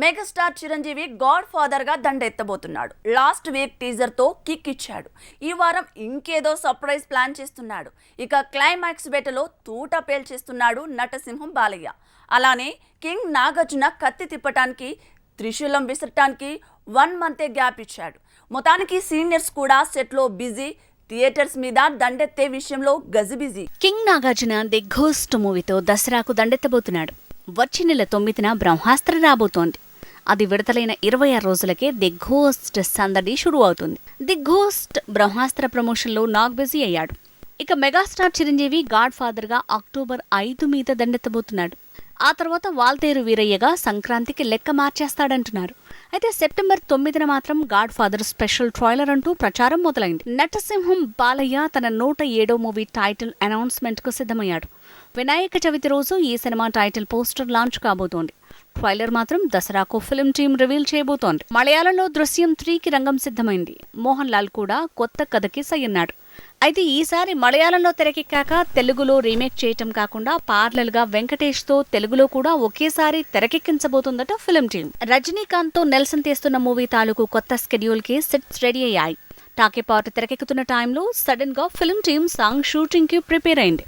Megastar Chiranjeevi God father గా దండెత్తబోతున్నాడు. Last week teaser తో kick ఇచ్చాడు. ఈ వారం ఇంకేదో సర్ప్రైజ్ ప్లాన్ చేస్తున్నాడు. ఇక క్లైమాక్స్ వేటలో తూట పేల్చేస్తున్నాడు నటసింహం బాలయ్య. అలానే కింగ్ నాగార్జున కత్తి తిప్పటానికి, త్రిశూలం విసరటానికి 1 మంతే గ్యాప్ ఇచ్చాడు. మొత్తానికి సీనియర్స్ కూడా సెట్ లో బిజీ. థియేటర్స్ మీద దండెత్తే విషయంలో గజిబిజీ. కింగ్ నాగార్జున ది ఘోస్ట్ మూవీతో దసరాకు దండెత్తబోతున్నాడు. వచ్చే నెల 9న బ్రహ్మాస్త్ర రాబోతోంది. అది విడుదలైన 26 రోజులకే ది ఘోస్ట్ సందడి షురూ అవుతుంది. ది ఘోస్ట్ బ్రహ్మాస్త్ర ప్రమోషన్లో నాగ్ బిజీ అయ్యాడు. ఇక మెగాస్టార్ చిరంజీవి గాడ్ ఫాదర్ గా అక్టోబర్ 5 మీద దండెత్తబోతున్నాడు. ఆ తర్వాత వాల్తేరు వీరయ్యగా సంక్రాంతికి లెక్క మార్చేస్తాడంటున్నారు. అయితే సెప్టెంబర్ 9న మాత్రం గాడ్ ఫాదర్ స్పెషల్ ట్రైలర్ అంటూ ప్రచారం మొదలైంది. నటసింహం బాలయ్య తన 107వ మూవీ టైటిల్ అనౌన్స్మెంట్ కు సిద్ధమయ్యాడు. వినాయక చవితి రోజు ఈ సినిమా టైటిల్ పోస్టర్ లాంచ్ కాబోతోంది. ట్రైలర్ మాత్రం దసరాకు ఫిల్మ్ టీం రివీల్ చేయబోతోంది. మలయాళంలో దృశ్యం 3కి రంగం సిద్ధమైంది. మోహన్ లాల్ కూడా కొత్త కథకి సయ్యన్నాడు. అయితే ఈసారి మలయాళంలో తెరకెక్కాక తెలుగులో రీమేక్ చేయటం కాకుండా పార్లల్ గా వెంకటేష్ తో తెలుగులో కూడా ఒకేసారి తెరకెక్కించబోతుందట ఫిల్మ్ టీం. రజనీకాంత్ తో నెల్సన్ తీస్తున్న మూవీ తాలూకు కొత్త స్కెడ్యూల్ కి సెట్స్ రెడీ అయ్యాయి. టాకీపాటు తెరకెక్కుతున్న టైంలో సడన్ గా ఫిల్మ్ టీం సాంగ్ షూటింగ్ కి ప్రిపేర్ అయింది.